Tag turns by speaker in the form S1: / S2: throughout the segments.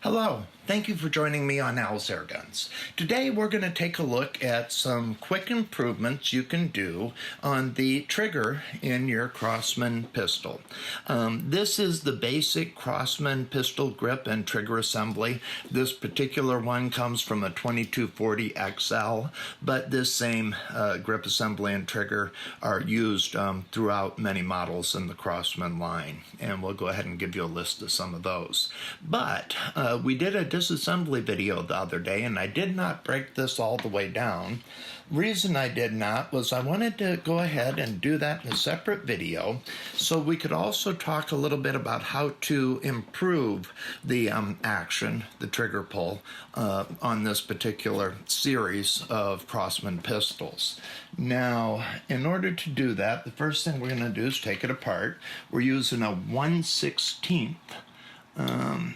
S1: Hello, thank you for joining me on Al's Air Guns. Today we're going to take a look at some quick improvements you can do on the trigger in your Crosman pistol. This is the basic Crosman pistol grip and trigger assembly. This particular one comes from a 2240 XL, but this same grip assembly and trigger are used throughout many models in the Crosman line, and we'll go ahead and give you a list of some of those. But we did a disassembly video the other day, and I did not break this all the way down. Reason I did not was I wanted to go ahead and do that in a separate video so we could also talk a little bit about how to improve the action, the trigger pull, on this particular series of Crosman pistols. Now, in order to do that, the first thing we're going to do is take it apart. We're using a 1/16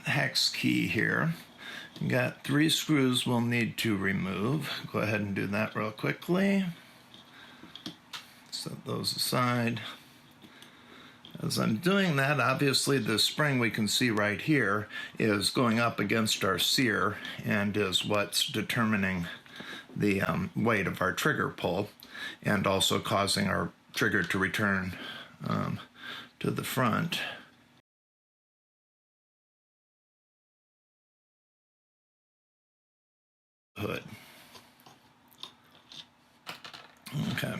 S1: hex key here. You got 3 screws we'll need to remove. Go ahead and do that real quickly. Set those aside. As I'm doing that, obviously the spring we can see right here is going up against our sear and is what's determining the weight of our trigger pull and also causing our trigger to return to the front. Hood. Okay.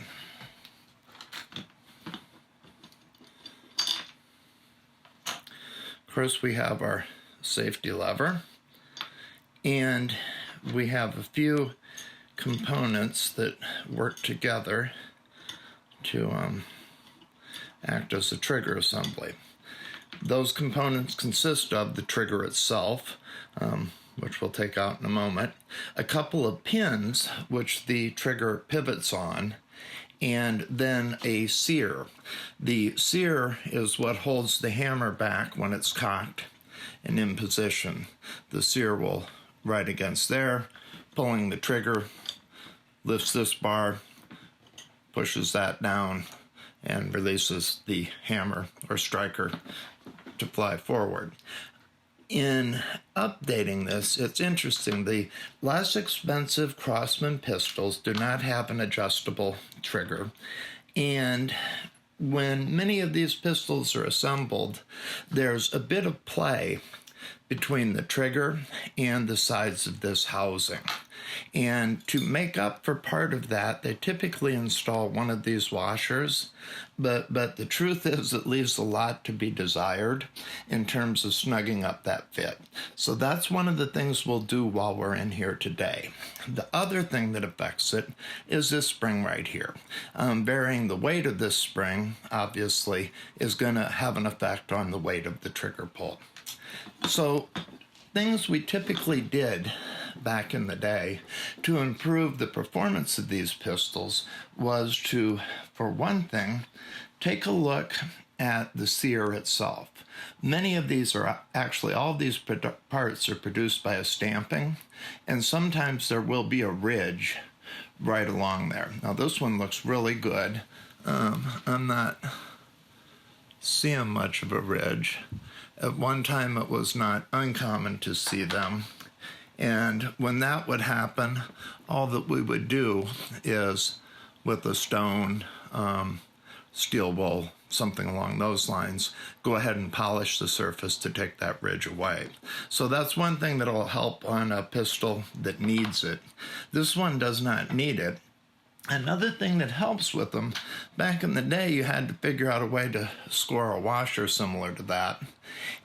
S1: Of course, we have our safety lever, and we have a few components that work together to act as a trigger assembly. Those components consist of the trigger itself, which we'll take out in a moment, a couple of pins which the trigger pivots on, and then a sear. The sear is what holds the hammer back when it's cocked and in position. The sear will right against there, pulling the trigger, lifts this bar, pushes that down, and releases the hammer or striker to fly forward. In updating this, it's interesting. The less expensive Crosman pistols do not have an adjustable trigger. And when many of these pistols are assembled, there's a bit of play between the trigger and the sides of this housing. And to make up for part of that, they typically install one of these washers, but the truth is it leaves a lot to be desired in terms of snugging up that fit. So that's one of the things we'll do while we're in here today. The other thing that affects it is this spring right here. Varying the weight of this spring, obviously, is going to have an effect on the weight of the trigger pull. So things we typically did back in the day to improve the performance of these pistols was to, for one thing, take a look at the sear itself. Many of these are actually, all of these parts are produced by a stamping, and sometimes there will be a ridge right along there. Now this one looks really good. I'm not seeing much of a ridge. At one time it was not uncommon to see them. And when that would happen, all that we would do is, with a stone, steel wool, something along those lines, go ahead and polish the surface to take that ridge away. So that's one thing that will help on a pistol that needs it. This one does not need it. Another thing that helps with them, back in the day you had to figure out a way to score a washer similar to that.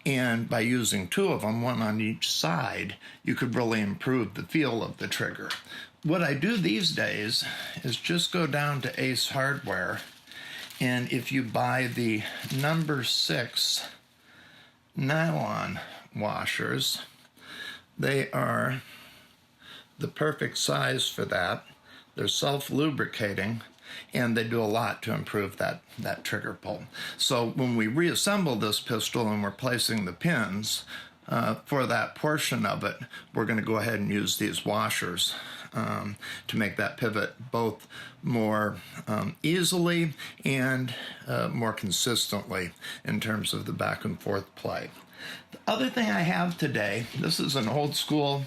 S1: And by using 2 of them, one on each side, you could really improve the feel of the trigger. What I do these days is just go down to Ace Hardware, and if you buy the number 6 nylon washers, they are the perfect size for that. They're self-lubricating, and they do a lot to improve that trigger pull. So when we reassemble this pistol and we're placing the pins, for that portion of it, we're going to go ahead and use these washers to make that pivot both more easily and more consistently in terms of the back and forth play. The other thing I have today, this is an old school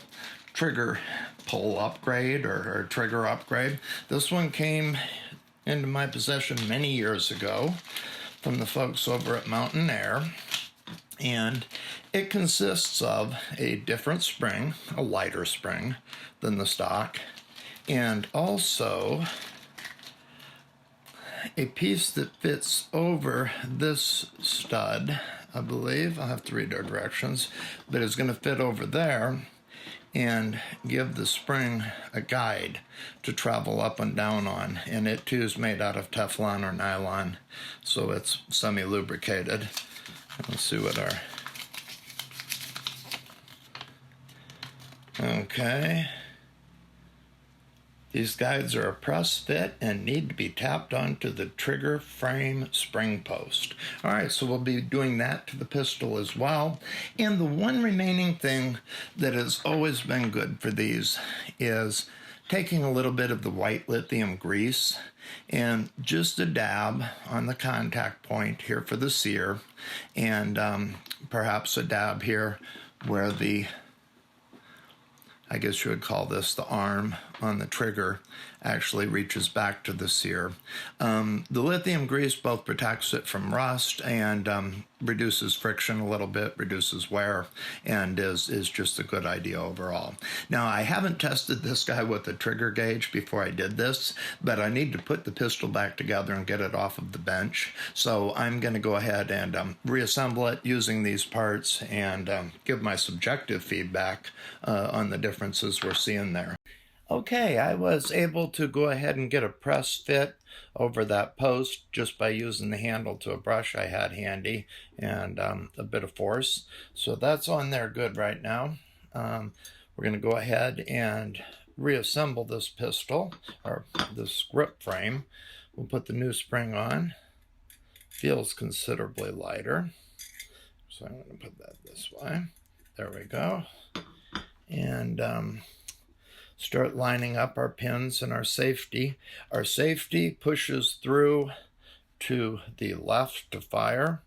S1: trigger pull upgrade or trigger upgrade. This one came into my possession many years ago from the folks over at Mountain Air. And it consists of a different spring, a lighter spring than the stock, and also a piece that fits over this stud, I believe. I'll have to read our directions, but it's going to fit over there and give the spring a guide to travel up and down on. And it too is made out of Teflon or nylon, so it's semi-lubricated. Let's see what our... Okay. These guides are a press fit and need to be tapped onto the trigger frame spring post. All right, so we'll be doing that to the pistol as well. And the one remaining thing that has always been good for these is taking a little bit of the white lithium grease and just a dab on the contact point here for the sear, and perhaps a dab here where the, I guess you would call this the arm on the trigger, actually reaches back to the sear. The lithium grease both protects it from rust and reduces friction a little bit, reduces wear, and is just a good idea overall. Now, I haven't tested this guy with a trigger gauge before I did this, but I need to put the pistol back together and get it off of the bench. So I'm going to go ahead and reassemble it using these parts and give my subjective feedback on the differences we're seeing there. Okay, I was able to go ahead and get a press fit over that post just by using the handle to a brush I had handy and a bit of force. So that's on there good right now. We're going to go ahead and reassemble this pistol, or this grip frame. We'll put the new spring on. Feels considerably lighter. So I'm going to put that this way. There we go. And start lining up our pins and our safety. Our safety pushes through to the left to fire,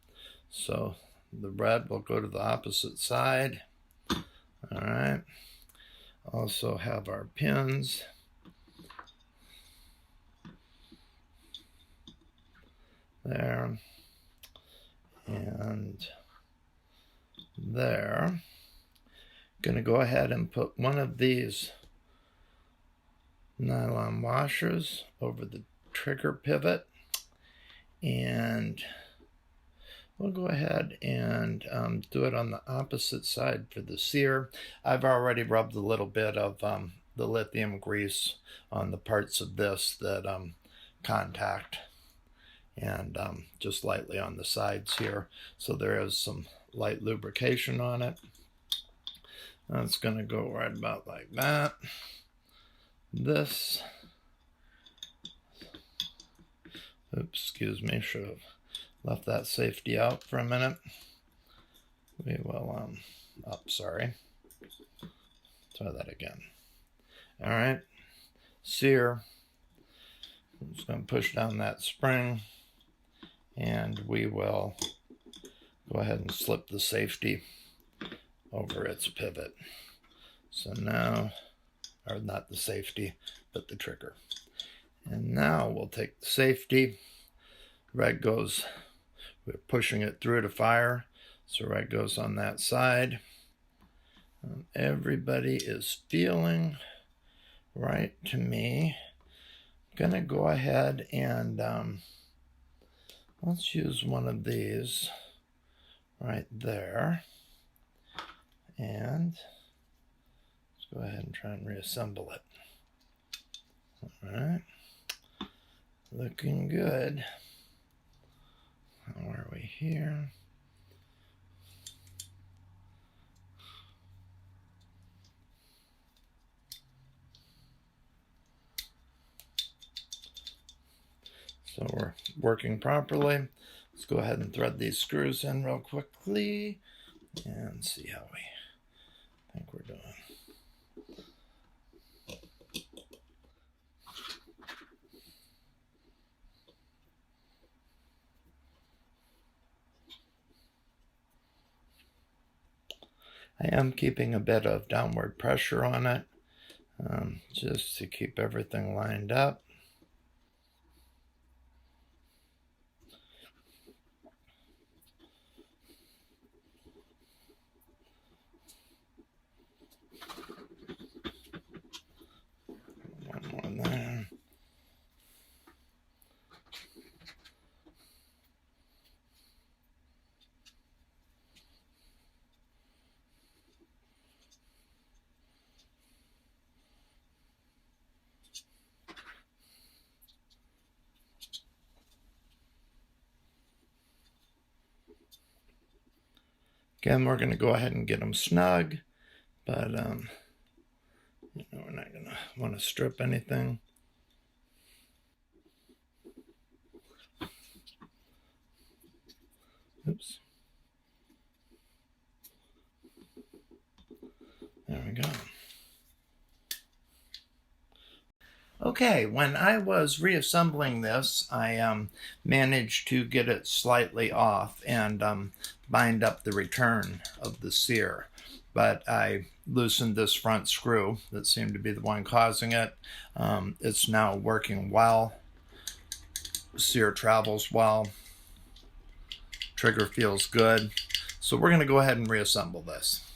S1: so the red will go to the opposite side. All right. Also have our pins. There. And there. Going to go ahead and put one of these nylon washers over the trigger pivot, and we'll go ahead and do it on the opposite side for the sear. I've already rubbed a little bit of the lithium grease on the parts of this that contact, and just lightly on the sides here, so there is some light lubrication on it. That's going to go right about like that. This, oops, excuse me, should have left that safety out for a minute. We will, sorry. Try that again. All right, sear. I'm just going to push down that spring, and we will go ahead and slip the safety over its pivot. So now, or not the safety, but the trigger. And now we'll take the safety. Red goes, we're pushing it through to fire, so red goes on that side. Everybody is feeling right to me. I'm gonna go ahead and let's use one of these right there, and go ahead and try and reassemble it. All right, looking good. How are we here? So we're working properly. Let's go ahead and thread these screws in real quickly and see how we think we're doing. I am keeping a bit of downward pressure on it, just to keep everything lined up. One more there. Again, we're going to go ahead and get them snug, but we're not going to want to strip anything. Oops. There we go. Okay, when I was reassembling this, I managed to get it slightly off and bind up the return of the sear. But I loosened this front screw that seemed to be the one causing it. It's now working well. Sear travels well. Trigger feels good. So we're going to go ahead and reassemble this.